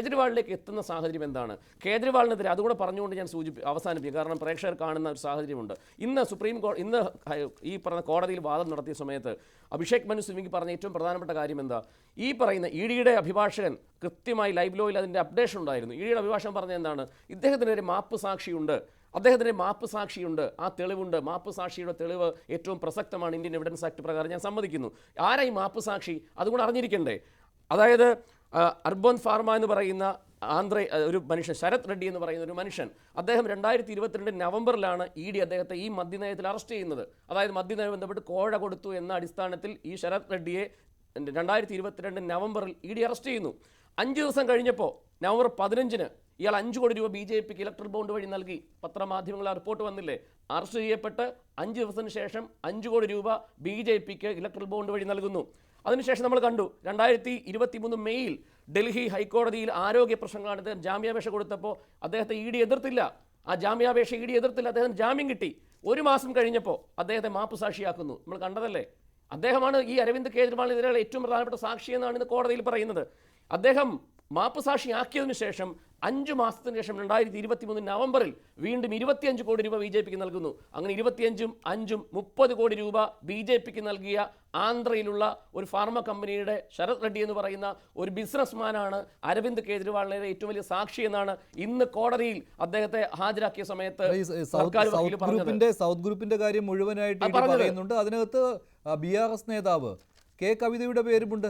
കേജ്രിവാളിലേക്ക് എത്തുന്ന സാഹചര്യം എന്താണ്? കേജ്രിവാളിനെതിരെ അതുകൂടെ പറഞ്ഞുകൊണ്ട് ഞാൻ അവസാനിപ്പിക്കും. കാരണം പ്രേക്ഷകർ കാണുന്ന ഒരു സാഹചര്യമുണ്ട്. ഇന്ന് ഇന്ന് ഈ പറഞ്ഞ കോടതിയിൽ വാദം നടത്തിയ സമയത്ത് അഭിഷേക് മനു സിംഗ്വി പറഞ്ഞ ഏറ്റവും പ്രധാനപ്പെട്ട കാര്യം എന്താ? ഈ പറയുന്ന ഇഡിയുടെ അഭിഭാഷകൻ കൃത്യമായി ലൈവ് ലോയിൽ അതിൻ്റെ അപ്ഡേഷൻ ഉണ്ടായിരുന്നു. ഇഡിയുടെ അഭിഭാഷകൻ പറഞ്ഞ എന്താണ്? ഇദ്ദേഹത്തിനെതിരെ മാപ്പ് സാക്ഷിയുണ്ട്, ആ തെളിവുണ്ട്. മാപ്പ് സാക്ഷിയുടെ തെളിവ് ഏറ്റവും പ്രസക്തമാണ് ഇന്ത്യൻ എവിഡൻസ് ആക്ട് പ്രകാരം, ഞാൻ സമ്മതിക്കുന്നു. ആരായി മാപ്പ് സാക്ഷി? അതുകൂടെ അറിഞ്ഞിരിക്കണ്ടേ? അതായത് അർബൻ ഫാർമ എന്ന് പറയുന്ന ഒരു മനുഷ്യൻ, ശരത് റെഡ്ഡി എന്ന് പറയുന്ന ഒരു മനുഷ്യൻ, അദ്ദേഹം 2022 നവംബറിലാണ് ഇ ഡി അദ്ദേഹത്തെ ഈ മദ്യനയത്തിൽ അറസ്റ്റ് ചെയ്യുന്നത്. അതായത് മദ്യനയം ബന്ധപ്പെട്ട് കോഴ കൊടുത്തു എന്ന അടിസ്ഥാനത്തിൽ ഈ ശരത് റെഡ്ഡിയെ 2022 നവംബറിൽ ഇ ഡി അറസ്റ്റ് ചെയ്യുന്നു. 5 ദിവസം കഴിഞ്ഞപ്പോൾ നവംബർ 15-ന് ഇയാൾ 5 കോടി രൂപ BJPക്ക് ഇലക്ട്രൽ ബോണ്ട് വഴി നൽകി. പത്രമാധ്യമങ്ങളെ റിപ്പോർട്ട് വന്നില്ലേ? അറസ്റ്റ് ചെയ്യപ്പെട്ട് 5 ദിവസത്തിന് ശേഷം 5 കോടി രൂപ BJPക്ക് ഇലക്ട്രൽ ബോണ്ട് വഴി നൽകുന്നു. അതിനുശേഷം നമ്മൾ കണ്ടു 2023 മെയ്യിൽ ഡൽഹി ഹൈക്കോടതിയിൽ ആരോഗ്യ പ്രശ്നങ്ങളാണ്. അദ്ദേഹം ജാമ്യാപേക്ഷ കൊടുത്തപ്പോൾ അദ്ദേഹത്തെ ഇ ഡി എതിർത്തില്ല. ആ ജാമ്യാപേക്ഷ ഇ ഡി എതിർത്തില്ല, അദ്ദേഹം ജാമ്യം കിട്ടി. 1 മാസം കഴിഞ്ഞപ്പോൾ അദ്ദേഹത്തെ മാപ്പ് സാക്ഷിയാക്കുന്നു. നമ്മൾ കണ്ടതല്ലേ? അദ്ദേഹമാണ് ഈ അരവിന്ദ് കേജ്രിവാളിനെതിരെയുള്ള ഏറ്റവും പ്രധാനപ്പെട്ട സാക്ഷി എന്നാണ് ഇന്ന് കോടതിയിൽ പറയുന്നത്. അദ്ദേഹം മാപ്പ് സാക്ഷിയാക്കിയതിനു ശേഷം 5 മാസത്തിന് ശേഷം 2023 നവംബറിൽ വീണ്ടും 25 കോടി രൂപ BJPക്ക് നൽകുന്നു. അങ്ങനെ 25ഉം 5ഉം 30 കോടി രൂപ BJPക്ക് നൽകിയ ആന്ധ്രയിലുള്ള ഒരു ഫാർമ കമ്പനിയുടെ ശരത് റെഡ്ഡി എന്ന് പറയുന്ന ഒരു ബിസിനസ്മാനാണ് അരവിന്ദ് കേജ്രിവാളിനെ ഏറ്റവും വലിയ സാക്ഷി എന്നാണ് ഇന്ന് കോടതിയിൽ അദ്ദേഹത്തെ ഹാജരാക്കിയ സമയത്ത് സൗത്ത് ഗ്രൂപ്പിന്റെ കാര്യം മുഴുവനായിട്ട് പറയുന്നുണ്ട്. അതിനകത്ത് BRS നേതാവ് കെ കവിതയുടെ പേരുമുണ്ട്.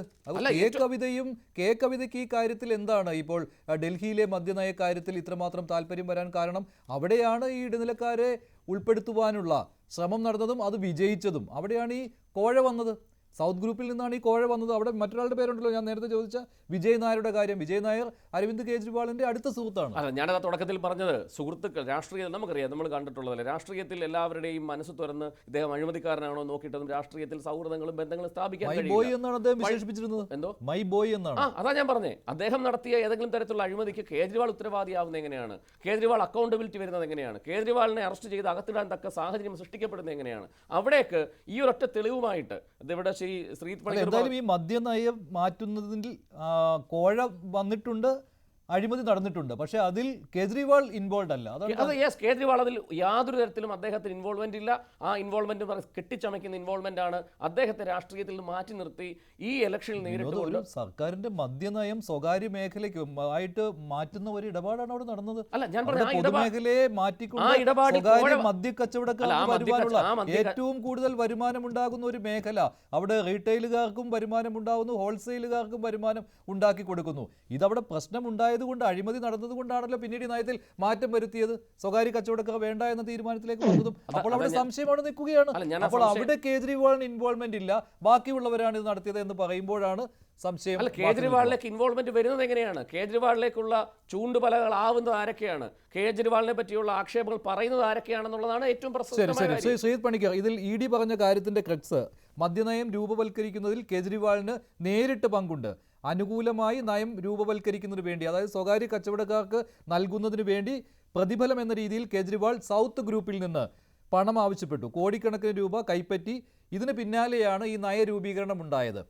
കെ കവിതയ്ക്ക് ഈ കാര്യത്തിൽ എന്താണ് ഇപ്പോൾ ഡൽഹിയിലെ മദ്യനയ കാര്യത്തിൽ ഇത്രമാത്രം താല്പര്യം വരാൻ കാരണം? അവിടെയാണ് ഈ ഇടനിലക്കാരെ ഉൾപ്പെടുത്തുവാനുള്ള ശ്രമം നടന്നതും അത് വിജയിച്ചതും. അവിടെയാണ് ഈ കോഴ വന്നത്. സൗത്ത് ഗ്രൂപ്പിൽ നിന്നാണ് ഈ കോഴ വന്നത്. അവിടെ മറ്റൊരാളുടെ പേരുണ്ടല്ലോ, ഞാൻ നേരത്തെ ചോദിച്ച വിജയ് നായരുടെ കാര്യം. വിജയ് നായർ അരവിന്ദ് കേജ്രിവാളിന്റെ അടുത്ത സുഹൃത്താണ്. അല്ല, ഞാനത് തുടക്കത്തിൽ പറഞ്ഞത് സുഹൃത്തുക്കൾ, രാഷ്ട്രീയം നമുക്കറിയാം, നമ്മൾ കണ്ടിട്ടുള്ളതല്ലേ. രാഷ്ട്രീയത്തിൽ എല്ലാവരുടെയും മനസ്സ് തുറന്ന് ഇദ്ദേഹം അഴിമതിക്കാരനാണോ നോക്കിയിട്ടതും രാഷ്ട്രീയത്തിൽ സൗഹൃദങ്ങളും ബന്ധങ്ങളും സ്ഥാപിക്കാൻ എന്നാണ് അദ്ദേഹം വിശേഷിപ്പിച്ചിരുന്നത്. എന്തോ മൈ ബോയ് എന്നാണ്. അതാ ഞാൻ പറഞ്ഞേ. അദ്ദേഹം നടത്തിയ ഏതെങ്കിലും തരത്തിലുള്ള അഴിമതിക്ക് കേജ്രിവാൾ ഉത്തരവാദിയാവുന്നത് എങ്ങനെയാണ്? കേജ്രിവാൾ അക്കൗണ്ടബിലിറ്റി വരുന്നത് എങ്ങനെയാണ്? കേജ്രിവാളിനെ അറസ്റ്റ് ചെയ്ത് അകത്തിടാൻ തക്ക സാഹചര്യം സൃഷ്ടിക്കപ്പെടുന്നത് എങ്ങനെയാണ്? അവിടേക്ക് ഈ ഒരൊറ്റ തെളിവുമായിട്ട് ഇവിടെ എന്തായാലും ഈ മദ്യനയം മാറ്റുന്നതിൽ കോഴ വന്നിട്ടുണ്ട്, അഴിമതി നടന്നിട്ടുണ്ട്. പക്ഷേ അതിൽ കേജ്രിവാൾ ഇൻവോൾവ് അല്ല. കേജ്രിവാൾ അതിൽ യാതൊരു തരത്തിലും അദ്ദേഹത്തിന് ഇൻവോൾവ്മെന്റ് ഇല്ല. ആ ഇൻവോൾവ്മെന്റ് കെട്ടിച്ചമയ്ക്കുന്ന ഇൻവോൾവ്മെന്റ് ആണ് അദ്ദേഹത്തെ രാഷ്ട്രീയത്തിൽ നിന്ന് മാറ്റി നിർത്തി ഈ ഇലക്ഷനിൽ നേരിട്ട് സർക്കാരിന്റെ മദ്യനയം സ്വകാര്യ മേഖലയ്ക്ക് ആയിട്ട് മാറ്റുന്ന ഒരു ഇടപാടാണ് അവിടെ നടന്നത്. അല്ല, ഞാൻ പൊതുമേഖലയെ മാറ്റിക്കൊണ്ട് സ്വകാര്യ മദ്യക്കച്ചവടക്കാർക്ക് വരുവാനുള്ള ഏറ്റവും കൂടുതൽ വരുമാനം ഉണ്ടാകുന്ന ഒരു മേഖല. അവിടെ റീറ്റെയിലുകാർക്കും വരുമാനം ഉണ്ടാകുന്നു, ഹോൾസെയിലുകാർക്കും വരുമാനം ഉണ്ടാക്കി കൊടുക്കുന്നു. ഇതവിടെ പ്രശ്നമുണ്ടായത് കൊണ്ട്, അഴിമതി നടന്നത് കൊണ്ടാണല്ലോ പിന്നീട് നയത്തിൽ മാറ്റം വരുത്തിയത്. സ്വകാര്യ കച്ചവടക്കാർ വേണ്ട എന്ന തീരുമാനത്തിലേക്ക് വന്നതും. അപ്പോൾ അവിടെ സംശയം അവിടെ നിൽക്കുകയാണ്. അപ്പോൾ അവിടെ കേജ്രിവാളിന് ഇൻവോൾവ്മെന്റ് ഇല്ല, ബാക്കിയുള്ളവരാണ് ഇത് നടത്തിയത് എന്ന് പറയുമ്പോഴാണ് സംശയം. അല്ല, കേജ്രിവാളിലേക്ക് ഇൻവോൾവ്മെന്റ് വരുന്നത് എങ്ങനെയാണ്? കേജ്രിവാളിലേക്കുള്ള ചൂണ്ടുപലകളാവുന്നത് ആരൊക്കെയാണ്? കേജ്രിവാളിനെ പറ്റിയുള്ള ആക്ഷേപങ്ങൾ പറയുന്നത് ആരൊക്കെയാണെന്നുള്ളതാണ് ഏറ്റവും പ്രസക്തമായ. ശ്രീജിത് പണിക്കർ, ഇതിൽ ഇ ഡി പറഞ്ഞ കാര്യത്തിന്റെ ക്രക്സ്, മദ്യനയം രൂപവൽക്കരിക്കുന്നതിൽ കേജ്രിവാളിന് നേരിട്ട് പങ്കുണ്ട്. അനുകൂലമായി നയം രൂപവൽക്കരിക്കുന്നതിന് വേണ്ടി, അതായത് സ്വകാര്യ കച്ചവടക്കാർക്ക് നൽകുന്നതിന് വേണ്ടി പ്രതിഫലം എന്ന രീതിയിൽ കേജ്രിവാൾ സൗത്ത് ഗ്രൂപ്പിൽ നിന്ന് പണം ആവശ്യപ്പെട്ടു. കോടിക്കണക്കിന് രൂപ കൈപ്പറ്റി. ഇതിന് പിന്നാലെയാണ് ഈ നയരൂപീകരണം ഉണ്ടായത്.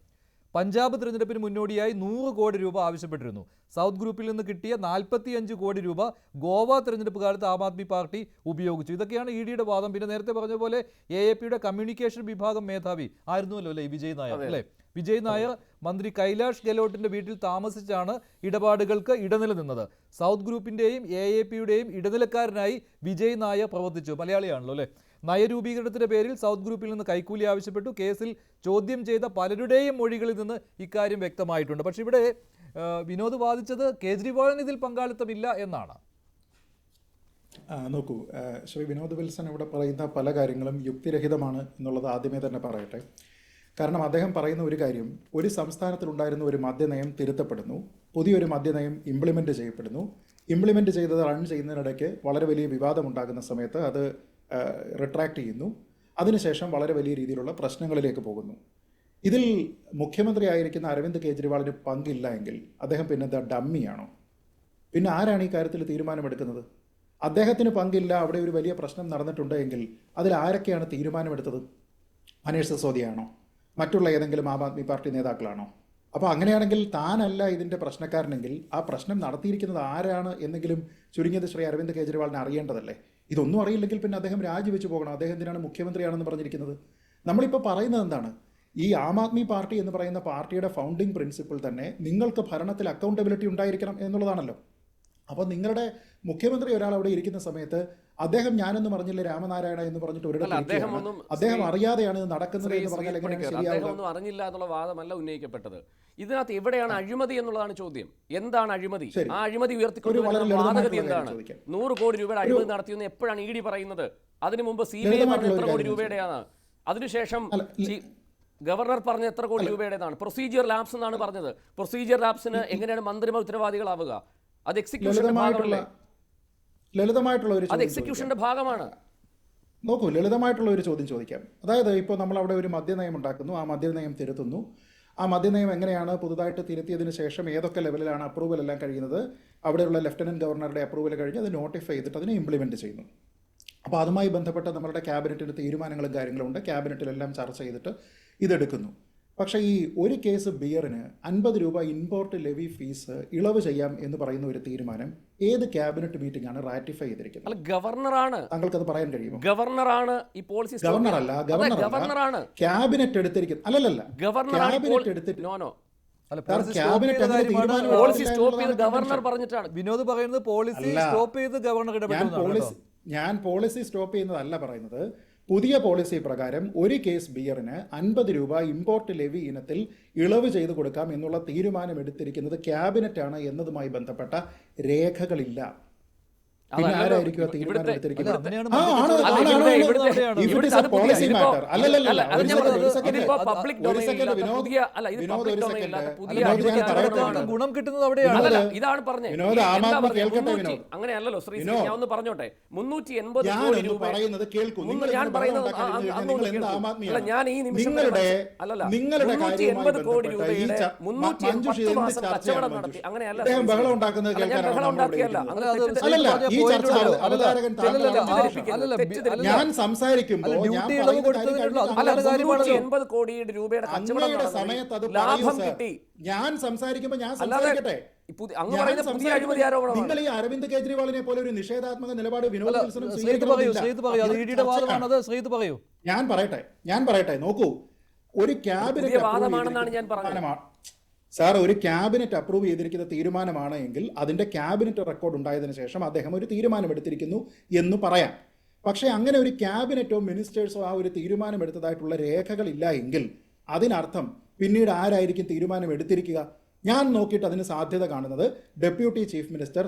പഞ്ചാബ് തിരഞ്ഞെടുപ്പിന് മുന്നോടിയായി 100 കോടി രൂപ ആവശ്യപ്പെട്ടിരുന്നു. സൗത്ത് ഗ്രൂപ്പിൽ നിന്ന് കിട്ടിയ 45 കോടി രൂപ ഗോവ തിരഞ്ഞെടുപ്പ് കാലത്ത് ആം ആദ്മി പാർട്ടി ഉപയോഗിച്ചു. ഇതൊക്കെയാണ് ഇ ഡിയുടെ വാദം. പിന്നെ നേരത്തെ പറഞ്ഞ പോലെ AAPയുടെ കമ്മ്യൂണിക്കേഷൻ വിഭാഗം മേധാവി ആയിരുന്നുവല്ലോ അല്ലേ ഈ വിജയ് നായർ അല്ലേ? വിജയ് നായർ മന്ത്രി കൈലാഷ് ഗെലോട്ടിന്റെ വീട്ടിൽ താമസിച്ചാണ് ഇടപാടുകൾക്ക് ഇടനില നിന്നത്. സൗത്ത് ഗ്രൂപ്പിന്റെയും AAPയുടെയും ഇടനിലക്കാരനായി വിജയ് നായർ പ്രവർത്തിച്ചു. മലയാളിയാണല്ലോ അല്ലേ? നയരൂപീകരണത്തിന്റെ പേരിൽ സൗത്ത് ഗ്രൂപ്പിൽ നിന്ന് കൈക്കൂലി ആവശ്യപ്പെട്ടു. കേസിൽ ചോദ്യം ചെയ്ത പലരുടെയും മൊഴികളിൽ നിന്ന് ഇക്കാര്യം വ്യക്തമായിട്ടുണ്ട്. പക്ഷെ ഇവിടെ വിനോദ് വാദിച്ചത് കേജ്രിവാളിന് ഇതിൽ പങ്കാളിത്തമില്ല എന്നാണ്. നോക്കൂ, ശ്രീ വിനോദ് വിൽസൺ ഇവിടെ പറയുന്ന പല കാര്യങ്ങളും യുക്തിരഹിതമാണ് എന്നുള്ളത് ആദ്യമേ തന്നെ പറയട്ടെ. കാരണം അദ്ദേഹം പറയുന്ന ഒരു കാര്യം, ഒരു സംസ്ഥാനത്തിലുണ്ടായിരുന്ന ഒരു മദ്യനയം തിരുത്തപ്പെടുന്നു, പുതിയൊരു മദ്യനയം ഇംപ്ലിമെൻറ്റ് ചെയ്യപ്പെടുന്നു. ഇംപ്ലിമെൻറ്റ് ചെയ്തത് റൺ ചെയ്യുന്നതിനിടയ്ക്ക് വളരെ വലിയ വിവാദമുണ്ടാകുന്ന സമയത്ത് അത് റിട്രാക്ട് ചെയ്യുന്നു. അതിനുശേഷം വളരെ വലിയ രീതിയിലുള്ള പ്രശ്നങ്ങളിലേക്ക് പോകുന്നു. ഇതിൽ മുഖ്യമന്ത്രി ആയിരിക്കുന്ന അരവിന്ദ് കേജ്രിവാളിന് പങ്കില്ല എങ്കിൽ അദ്ദേഹം പിന്നെന്താ ഡമ്മിയാണോ? പിന്നെ ആരാണ് ഈ കാര്യത്തിൽ തീരുമാനമെടുക്കുന്നത്? അദ്ദേഹത്തിന് പങ്കില്ല, അവിടെ ഒരു വലിയ പ്രശ്നം നടന്നിട്ടുണ്ട് എങ്കിൽ അതിൽ ആരൊക്കെയാണ് തീരുമാനമെടുത്തത്? മനീഷ് സിസോദിയാണോ? മറ്റുള്ള ഏതെങ്കിലും ആം ആദ്മി പാർട്ടി നേതാക്കളാണോ? അപ്പോൾ അങ്ങനെയാണെങ്കിൽ താനല്ല ഇതിൻ്റെ പ്രശ്നക്കാരനെങ്കിൽ ആ പ്രശ്നം നടത്തിയിരിക്കുന്നത് ആരാണ് എന്നെങ്കിലും ചുരുങ്ങിയത് ശ്രീ അരവിന്ദ് കെജ്രിവാളിനെ അറിയേണ്ടതല്ലേ? ഇതൊന്നും അറിയില്ലെങ്കിൽ പിന്നെ അദ്ദേഹം രാജിവെച്ച് പോകണം. അദ്ദേഹം എന്തിനാണ് മുഖ്യമന്ത്രിയാണെന്ന് പറഞ്ഞിരിക്കുന്നത്? നമ്മളിപ്പോൾ പറയുന്നത് എന്താണ്? ഈ ആം ആദ്മി പാർട്ടി എന്ന് പറയുന്ന പാർട്ടിയുടെ ഫൗണ്ടിങ് പ്രിൻസിപ്പിൾ തന്നെ നിങ്ങൾക്ക് ഭരണത്തിൽ അക്കൗണ്ടബിലിറ്റി ഉണ്ടായിരിക്കണം എന്നുള്ളതാണല്ലോ. അപ്പോൾ നിങ്ങളുടെ മുഖ്യമന്ത്രി ഒരാൾ അവിടെ ഇരിക്കുന്ന സമയത്ത് അദ്ദേഹം ഞാനെന്ന് പറഞ്ഞില്ല രാമനാരായണ എന്ന് പറഞ്ഞിട്ട് ഒരിടത്ത് അദ്ദേഹം അറിയാതെയാണ് ഇത് നടക്കുന്നത് എന്ന് പറഞ്ഞാൽ എങ്ങനെയാണ് ശരിയാവുക? അദ്ദേഹം ഒന്നും അറിഞ്ഞില്ല എന്നുള്ള വാദമല്ല ഉന്നയിക്കപ്പെട്ടത്. ഇതിനകത്ത് എവിടെയാണ് അഴിമതി എന്നുള്ളതാണ് ചോദ്യം. എന്താണ് അഴിമതി? ആ അഴിമതി ഉയർത്തിക്കൊണ്ടുവരുന്ന വാദഗതി എന്താണ്? 100 കോടി രൂപയുടെ അഴിമതി നടത്തിയെന്ന് എപ്പോഴാണ് ഇ ഡി പറയുന്നത്? അതിനു മുമ്പ് CBI പറഞ്ഞ എത്ര കോടി രൂപയുടെയാണ്? അതിനുശേഷം ഗവർണർ പറഞ്ഞ എത്ര കോടി രൂപയുടേതാണ്? പ്രൊസീജിയർ ലാപ്സ് എന്നാണ് പറഞ്ഞത്. പ്രൊസീജിയർ ലാപ്സിന് എങ്ങനെയാണ് മന്ത്രിമാർ ഉത്തരവാദികളാവുക? അത് എക്സിക്യൂഷന്റെ ഭാഗമല്ലേ? ലളിതമായിട്ടുള്ള ഒരു അത് എക്സിക്യൂഷന്റെ ഭാഗമാണ്. നോക്കൂ, ലളിതമായിട്ടുള്ള ഒരു ചോദ്യം ചോദിക്കാം. അതായത് ഇപ്പോൾ നമ്മൾ അവിടെ ഒരു മദ്യനയം ഉണ്ടാക്കുന്നു, ആ മദ്യനയം തിരുത്തുന്നു. ആ മദ്യനയം എങ്ങനെയാണ് പുതുതായിട്ട് തിരുത്തിയതിന് ശേഷം ഏതൊക്കെ ലെവലിലാണ് അപ്രൂവൽ എല്ലാം കഴിയുന്നത്? അവിടെയുള്ള ലഫ്റ്റനന്റ് ഗവർണറുടെ അപ്രൂവൽ കഴിഞ്ഞ് അത് നോട്ടിഫൈ ചെയ്തിട്ട് അതിനെ ഇംപ്ലിമെൻറ്റ് ചെയ്യുന്നു. അപ്പോൾ അതുമായി ബന്ധപ്പെട്ട നമ്മുടെ ക്യാബിനറ്റിൻ്റെ തീരുമാനങ്ങളും കാര്യങ്ങളും ഉണ്ട്. ക്യാബിനറ്റിലെല്ലാം ചർച്ച ചെയ്തിട്ട് ഇതെടുക്കുന്നു. പക്ഷേ ഈ ഒരു കേസ് ബിയറിന് 50 രൂപ ഇമ്പോർട്ട് ലെവി ഫീസ് ഇളവ് ചെയ്യാം എന്ന് പറയുന്ന ഒരു തീരുമാനം ഏത് ക്യാബിനറ്റ് മീറ്റിംഗ് ആണ് റാറ്റിഫൈ ചെയ്തിരിക്കുന്നത്? ഗവർണറാണ്. താങ്കൾക്കത് പറയാൻ കഴിയുമോ? ഗവർണറാണ് ഈ പോളിസി. ഗവർണറാണ് ക്യാബിനറ്റ് എടുത്തിരിക്കുന്നത്. അല്ലല്ല, ക്യാബിനറ്റ് എടുത്തിട്ട് ഗവർണർ പറഞ്ഞിട്ടാണ്. വിനോദ് പറയുന്നത് പോളിസി സ്റ്റോപ്പ് ചെയ്ത് ഗവർണർ ഇടപെടുന്നു. ഞാൻ പോളിസി സ്റ്റോപ്പ് ചെയ്യുന്നതല്ല പറയുന്നത്. പുതിയ പോളിസി പ്രകാരം ഒരു കേസ് ബിയറിന് 50 രൂപ ഇമ്പോർട്ട് ലെവി ഇനത്തിൽ ഇളവ് ചെയ്ത് കൊടുക്കാം എന്നുള്ള തീരുമാനം എടുത്തിരിക്കുന്നത് ക്യാബിനറ്റ് ആണ് എന്നതുമായി ബന്ധപ്പെട്ട രേഖകളില്ല. പിന്നെ ആരായിരിക്കും ആ തീരുമാനം എടുത്തിരിക്കുന്നത്? ഗുണം കിട്ടുന്നത് അവിടെയാണ്. ഇതാണ് പറഞ്ഞത്. അങ്ങനെയല്ലല്ലോ ശ്രീ, ഞാൻ ഒന്ന് പറഞ്ഞോട്ടെ. 380 കോടി രൂപ ഞാൻ പറയുന്നത് ഞാൻ ഈ നിമിഷം 380 കോടി രൂപയുടെ 310 മാസം കച്ചവടം നടത്തി. അങ്ങനെയല്ല, ഞാൻ സംസാരിക്കുമ്പോൾ 380 കോടിയുടെ രൂപയുടെ കച്ചവടം സമയത്ത് അത് ലാഭം കിട്ടി. ഞാൻ സംസാരിക്കുമ്പോൾ ഞാൻ സംസാരിക്കട്ടെ. നിങ്ങൾ ഈ അരവിന്ദ് കെജ്രിവാളിനെ പോലെ ഒരു നിഷേധാത്മക നിലപാട് വിനോദ് ഞാൻ പറയട്ടെ. നോക്കൂ, ഒരു ക്യാബിനറ്റ് സാർ, ഒരു ക്യാബിനറ്റ് അപ്രൂവ് ചെയ്തിരിക്കുന്ന തീരുമാനമാണ് എങ്കിൽ അതിൻ്റെ ക്യാബിനറ്റ് റെക്കോർഡ് ഉണ്ടായതിനു ശേഷം അദ്ദേഹം ഒരു തീരുമാനമെടുത്തിരിക്കുന്നു എന്ന് പറയാം. പക്ഷേ അങ്ങനെ ഒരു ക്യാബിനറ്റോ മിനിസ്റ്റേഴ്സോ ആ ഒരു തീരുമാനമെടുത്തതായിട്ടുള്ള രേഖകളില്ല എങ്കിൽ അതിനർത്ഥം പിന്നീട് ആരായിരിക്കും തീരുമാനം എടുത്തിരിക്കുക? ഞാൻ നോക്കിയിട്ട് അതിന് സാധ്യത കാണുന്നത് ഡെപ്യൂട്ടി ചീഫ്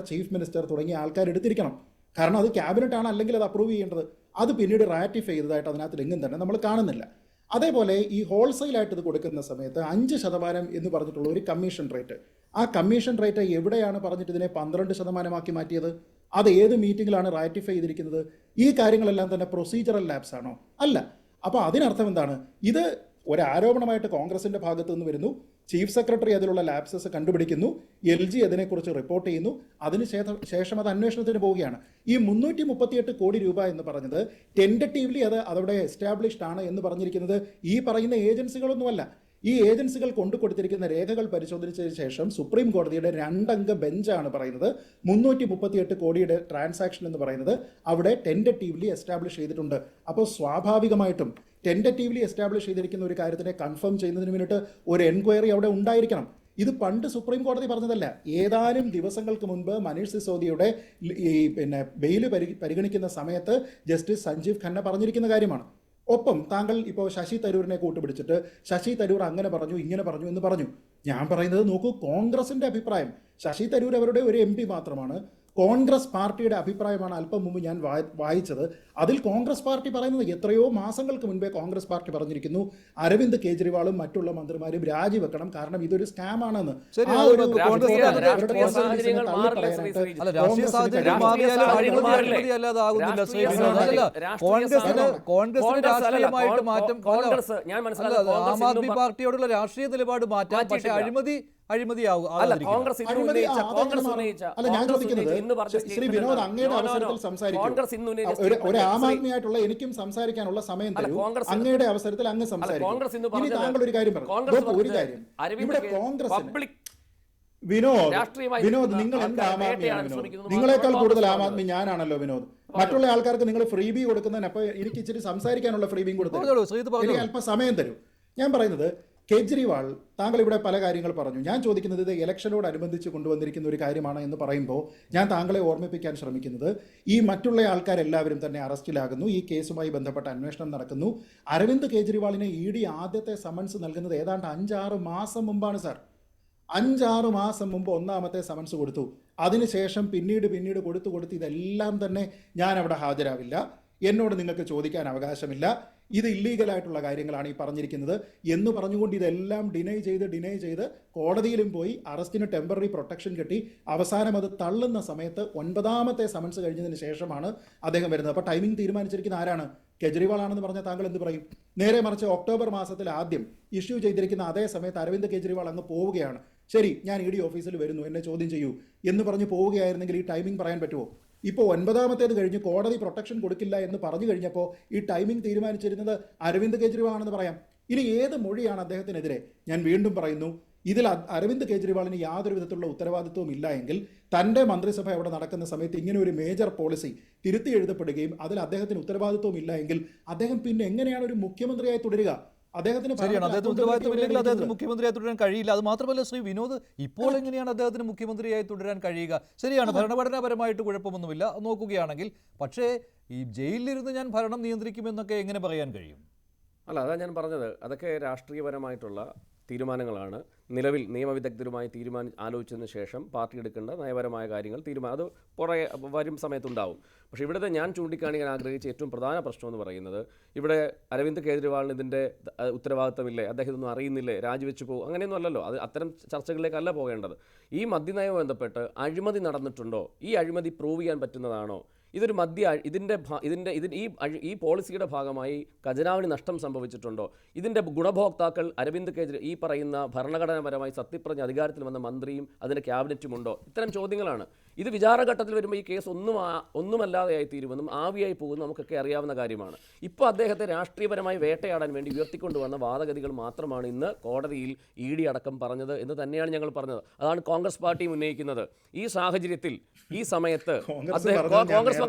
മിനിസ്റ്റർ തുടങ്ങിയ ആൾക്കാർ എടുത്തിരിക്കണം. കാരണം അത് ക്യാബിനറ്റാണ് അല്ലെങ്കിൽ അത് അപ്രൂവ് ചെയ്യേണ്ടത്. അത് പിന്നീട് റാറ്റിഫൈ ചെയ്തതായിട്ട് അതിനകത്ത് എങ്ങും തന്നെ നമ്മൾ കാണുന്നില്ല. അതേപോലെ ഈ ഹോൾസെയിലായിട്ട് ഇത് കൊടുക്കുന്ന സമയത്ത് 5% എന്ന് പറഞ്ഞിട്ടുള്ള ഒരു കമ്മീഷൻ റേറ്റ്, ആ കമ്മീഷൻ റേറ്റ് എവിടെയാണ് പറഞ്ഞിട്ട് ഇതിനെ 12% മാറ്റിയത്? അത് ഏത് മീറ്റിങ്ങിലാണ് റാറ്റിഫൈ ചെയ്തിരിക്കുന്നത്? ഈ കാര്യങ്ങളെല്ലാം തന്നെ പ്രൊസീജറൽ ലാപ്സ് ആണോ? അല്ല. അപ്പോൾ അതിനർത്ഥം എന്താണ്? ഇത് ഒരാരോപണമായിട്ട് കോൺഗ്രസിൻ്റെ ഭാഗത്തു നിന്ന് വരുന്നു, ചീഫ് സെക്രട്ടറി അതിലുള്ള ലാപ്സസ് കണ്ടുപിടിക്കുന്നു, LG അതിനെക്കുറിച്ച് റിപ്പോർട്ട് ചെയ്യുന്നു, അതിനുശേഷം അത് അന്വേഷണത്തിന് പോവുകയാണ്. ഈ 338 കോടി രൂപ എന്ന് പറഞ്ഞത് ടെൻറ്ററ്റീവ്ലി അതവിടെ എസ്റ്റാബ്ലിഷ്ഡ് ആണ് എന്ന് പറഞ്ഞിരിക്കുന്നത് ഈ പറയുന്ന ഏജൻസികളൊന്നുമല്ല. ഈ ഏജൻസികൾ കൊണ്ടുകൊടുത്തിരിക്കുന്ന രേഖകൾ പരിശോധിച്ചതിന് ശേഷം സുപ്രീം കോടതിയുടെ 2 അംഗ ബെഞ്ചാണ് പറയുന്നത് 338 കോടിയുടെ ട്രാൻസാക്ഷൻ എന്ന് പറയുന്നത് അവിടെ ടെൻറ്ററ്റീവ്ലി എസ്റ്റാബ്ലിഷ് ചെയ്തിട്ടുണ്ട്. അപ്പോൾ സ്വാഭാവികമായിട്ടും ടെൻറ്ററ്റീവ്ലി എസ്റ്റാബ്ലിഷ് ചെയ്തിരിക്കുന്ന ഒരു കാര്യത്തിനെ കൺഫേം ചെയ്യുന്നതിന് വേണ്ടിയിട്ട് ഒരു എൻക്വയറി അവിടെ ഉണ്ടായിരിക്കണം. ഇത് പണ്ട് സുപ്രീം കോടതി പറഞ്ഞതല്ല. ഏതാനും ദിവസങ്ങൾക്ക് മുൻപ് മനീഷ് സിസോദിയുടെ ബെയിൽ പരിഗണിക്കുന്ന സമയത്ത് ജസ്റ്റിസ് സഞ്ജീവ് ഖന്ന പറഞ്ഞിരിക്കുന്ന കാര്യമാണ്. ഒപ്പം താങ്കൾ ഇപ്പോൾ ശശി തരൂരിനെ കൂട്ടുപിടിച്ചിട്ട് ശശി തരൂർ അങ്ങനെ പറഞ്ഞു ഇങ്ങനെ പറഞ്ഞു എന്ന് പറഞ്ഞു. ഞാൻ പറയുന്നത് നോക്കൂ, കോൺഗ്രസിൻ്റെ അഭിപ്രായം, ശശി തരൂർ അവരുടെ ഒരു MP മാത്രമാണ്. കോൺഗ്രസ് പാർട്ടിയുടെ അഭിപ്രായമാണ് അല്പം മുമ്പ് ഞാൻ വായിച്ചത്. അതിൽ കോൺഗ്രസ് പാർട്ടി പറയുന്നത് എത്രയോ മാസങ്ങൾക്ക് മുൻപേ കോൺഗ്രസ് പാർട്ടി പറഞ്ഞിരിക്കുന്നു അരവിന്ദ് കെജ്രിവാളും മറ്റുള്ള മന്ത്രിമാരും രാജിവെക്കണം, കാരണം ഇതൊരു സ്കാം ആണെന്ന്. ആം ആദ്മി പാർട്ടിയോടുള്ള രാഷ്ട്രീയ നിലപാട് മാറ്റാം, പക്ഷേ അഴിമതി അല്ല, കോൺഗ്രസ് ഇന്ന് ഉന്നയിച്ച അല്ല, ഞാൻ ചോദിക്കുന്നത് ശ്രീ വിനോദ് അങ്ങയുടെ അവസരത്തിൽ സംസാരിക്കും. ഒരു ആം ആദ്മിയായിട്ടുള്ള എനിക്കും സംസാരിക്കാനുള്ള സമയം തരൂ. അങ്ങയുടെ അവസരത്തിൽ അങ്ങ് സംസാരിക്കും. ഇനി താങ്കൾ ഒരു കാര്യം പറഞ്ഞു. ഒരു കാര്യം ഇവിടെ കോൺഗ്രസ് വിനോദ് നിങ്ങൾ എന്ത് ആം ആദ്മിയാണ് വിനോദ്? നിങ്ങളെക്കാൾ കൂടുതൽ ആം ആദ്മി ഞാനാണല്ലോ വിനോദ്. മറ്റുള്ള ആൾക്കാർക്ക് നിങ്ങൾ ഫ്രീ ബി കൊടുക്കുന്നതിന് അപ്പൊ എനിക്ക് ഇച്ചിരി സംസാരിക്കാനുള്ള ഫ്രീ ബിയും കൊടുത്തു. എനിക്ക് അല്പം സമയം തരൂ. ഞാൻ പറയുന്നത് കേജ്രിവാൾ, താങ്കൾ ഇവിടെ പല കാര്യങ്ങൾ പറഞ്ഞു. ഞാൻ ചോദിക്കുന്നത് ഇത് ഇലക്ഷനോടനുബന്ധിച്ച് കൊണ്ടുവന്നിരിക്കുന്ന ഒരു കാര്യമാണ് എന്ന് പറയുമ്പോൾ ഞാൻ താങ്കളെ ഓർമ്മിപ്പിക്കാൻ ശ്രമിക്കുന്നത് ഈ മറ്റുള്ള ആൾക്കാരെല്ലാവരും തന്നെ അറസ്റ്റിലാകുന്നു. ഈ കേസുമായി ബന്ധപ്പെട്ട അന്വേഷണം നടക്കുന്നു. അരവിന്ദ് കേജ്രിവാളിനെ ED ആദ്യത്തെ സമൻസ് നൽകുന്നത് ഏതാണ്ട് 5-6 മാസം മുമ്പാണ് സാർ. 5-6 മാസം മുമ്പ് ഒന്നാമത്തെ സമൻസ് കൊടുത്തു. അതിനുശേഷം പിന്നീട് കൊടുത്ത് ഇതെല്ലാം തന്നെ ഞാൻ അവിടെ ഹാജരാവില്ല, എന്നോട് നിങ്ങൾക്ക് ചോദിക്കാൻ അവകാശമില്ല, ഇത് ഇല്ലീഗലായിട്ടുള്ള കാര്യങ്ങളാണ് ഈ പറഞ്ഞിരിക്കുന്നത് എന്ന് പറഞ്ഞുകൊണ്ട് ഇതെല്ലാം ഡിനൈ ചെയ്ത് കോടതിയിലും പോയി അറസ്റ്റിന് ടെമ്പററി പ്രൊട്ടക്ഷൻ കിട്ടി. അവസാനം അത് തള്ളുന്ന സമയത്ത് 9ാമത്തെ സമൻസ് കഴിഞ്ഞതിന് ശേഷമാണ് അദ്ദേഹം വരുന്നത്. അപ്പോൾ ടൈമിംഗ് തീരുമാനിച്ചിരിക്കുന്ന ആരാണ്? കെജ്രിവാൾ ആണെന്ന് പറഞ്ഞാൽ താങ്കൾ എന്ത് പറയും? നേരെ മറിച്ച് ഒക്ടോബർ മാസത്തിൽ ആദ്യം ഇഷ്യൂ ചെയ്തിരിക്കുന്ന അതേ സമയത്ത് അരവിന്ദ് കെജ്രിവാൾ അങ്ങ് പോവുകയാണ്. ശരി, ഞാൻ ED ഓഫീസിൽ വരുന്നു, എന്നെ ചോദ്യം ചെയ്യൂ എന്ന് പറഞ്ഞ് പോവുകയായിരുന്നെങ്കിൽ ഈ ടൈമിംഗ് പറയാൻ പറ്റുമോ? ഇപ്പോൾ 9ാമത്തേത് കഴിഞ്ഞ് കോടതി പ്രൊട്ടക്ഷൻ കൊടുക്കില്ല എന്ന് പറഞ്ഞു കഴിഞ്ഞപ്പോൾ ഈ ടൈമിംഗ് തീരുമാനിച്ചിരുന്നത് അരവിന്ദ് കെജ്രിവാൾ ആണെന്ന് പറയാം. ഇനി ഏത് മൊഴിയാണ് അദ്ദേഹത്തിനെതിരെ? ഞാൻ വീണ്ടും പറയുന്നു, ഇതിൽ അരവിന്ദ് കെജ്രിവാളിന് യാതൊരു വിധത്തിലുള്ള ഉത്തരവാദിത്വവും ഇല്ല എങ്കിൽ തൻ്റെ മന്ത്രിസഭ അവിടെ നടക്കുന്ന സമയത്ത് ഇങ്ങനെ ഒരു മേജർ പോളിസി തിരുത്തി എഴുതപ്പെടുകയും അതിൽ അദ്ദേഹത്തിന് ഉത്തരവാദിത്വം ഇല്ല എങ്കിൽ അദ്ദേഹം പിന്നെ എങ്ങനെയാണ് ഒരു മുഖ്യമന്ത്രിയായി തുടരുക? ശരിയാണ്, അദ്ദേഹത്തിന് ഉത്തരവാദിത്തമില്ലെങ്കിൽ അദ്ദേഹത്തിന് മുഖ്യമന്ത്രിയായി തുടരാൻ കഴിയില്ല. അത് മാത്രമല്ല ശ്രീ വിനോദ്, ഇപ്പോൾ എങ്ങനെയാണ് അദ്ദേഹത്തിന് മുഖ്യമന്ത്രിയായി തുടരാൻ കഴിയുക? ശരിയാണ്, ഭരണഘടനാപരമായിട്ട് കുഴപ്പമൊന്നുമില്ല നോക്കുകയാണെങ്കിൽ. പക്ഷേ ഈ ജയിലിലിരുന്ന് ഞാൻ ഭരണം നിയന്ത്രിക്കുമെന്നൊക്കെ എങ്ങനെ പറയാൻ കഴിയും? അല്ല, അതാ ഞാൻ പറഞ്ഞത്, അതൊക്കെ രാഷ്ട്രീയപരമായിട്ടുള്ള തീരുമാനങ്ങളാണ്. നിലവിൽ നിയമവിദഗ്ധരുമായി ആലോചിച്ചതിന് ശേഷം പാർട്ടി എടുക്കേണ്ട നയപരമായ കാര്യങ്ങൾ അത് പുറകെ വരും സമയത്തുണ്ടാവും. പക്ഷേ ഇവിടുത്തെ ഞാൻ ചൂണ്ടിക്കാണിക്കാൻ ആഗ്രഹിച്ച ഏറ്റവും പ്രധാന പ്രശ്നം എന്ന് പറയുന്നത്, ഇവിടെ അരവിന്ദ് കേജ്രിവാളിന് ഇതിൻ്റെ ഉത്തരവാദിത്തമില്ലേ, അദ്ദേഹം ഇതൊന്നും അറിയുന്നില്ലേ, രാജിവെച്ച് പോകും, അങ്ങനെയൊന്നും അല്ലല്ലോ. അത്തരം ചർച്ചകളിലേക്കല്ല പോകേണ്ടത്. ഈ മദ്യനയവുമായി ബന്ധപ്പെട്ട് അഴിമതി നടന്നിട്ടുണ്ടോ? ഈ അഴിമതി പ്രൂവ് ചെയ്യാൻ പറ്റുന്നതാണോ? ഇതൊരു ഈ പോളിസിയുടെ ഭാഗമായി ഖജനാവിന് നഷ്ടം സംഭവിച്ചിട്ടുണ്ടോ? ഇതിൻ്റെ ഗുണഭോക്താക്കൾ അരവിന്ദ് ഈ പറയുന്ന ഭരണഘടനാപരമായി സത്യപ്രതിജ്ഞ അധികാരത്തിൽ വന്ന മന്ത്രിയും അതിൻ്റെ ക്യാബിനറ്റുമുണ്ടോ? ഇത്തരം ചോദ്യങ്ങളാണ്. ഇത് വിചാരണഘട്ടത്തിൽ വരുമ്പോൾ ഈ കേസ് ഒന്നുമല്ലാതെയായി തീരുമെന്നും ആവിയായി പോകുമെന്നും നമുക്കൊക്കെ അറിയാവുന്ന കാര്യമാണ്. ഇപ്പോൾ അദ്ദേഹത്തെ രാഷ്ട്രീയപരമായി വേട്ടയാടാൻ വേണ്ടി ഉയർത്തിക്കൊണ്ടുവന്ന വാദഗതികൾ മാത്രമാണ് ഇന്ന് കോടതിയിൽ ED അടക്കം പറഞ്ഞത് എന്ന് തന്നെയാണ് ഞങ്ങൾ പറഞ്ഞത്. അതാണ് കോൺഗ്രസ് പാർട്ടിയും ഉന്നയിക്കുന്നത്. ഈ സാഹചര്യത്തിൽ ഈ സമയത്ത് കോൺഗ്രസ്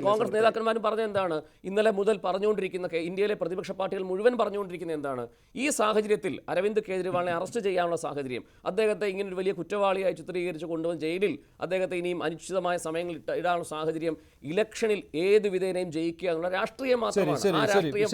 കോൺഗ്രസ് നേതാക്കന്മാരും പറഞ്ഞ എന്താണ്? ഇന്നലെ മുതൽ പറഞ്ഞുകൊണ്ടിരിക്കുന്ന ഇന്ത്യയിലെ പ്രതിപക്ഷ പാർട്ടികൾ മുഴുവൻ പറഞ്ഞുകൊണ്ടിരിക്കുന്നത് എന്താണ്? ഈ സാഹചര്യത്തിൽ അരവിന്ദ് കേജ്രിവാളിനെ അറസ്റ്റ് ചെയ്യാനുള്ള സാഹചര്യം, അദ്ദേഹത്തെ ഇങ്ങനെ ഒരു വലിയ കുറ്റവാളിയായി ചിത്രീകരിച്ച് കൊണ്ടുവന്ന് ജയിലിൽ അദ്ദേഹത്തെ ഇനിയും അനിശ്ചിതമായ സമയങ്ങളിൽ ഇടാനുള്ള സാഹചര്യം, ഇലക്ഷനിൽ ഏത് വിധേനയും ജയിക്കുക എന്നുള്ള രാഷ്ട്രീയം മാത്രമാണ്. ആ രാഷ്ട്രീയം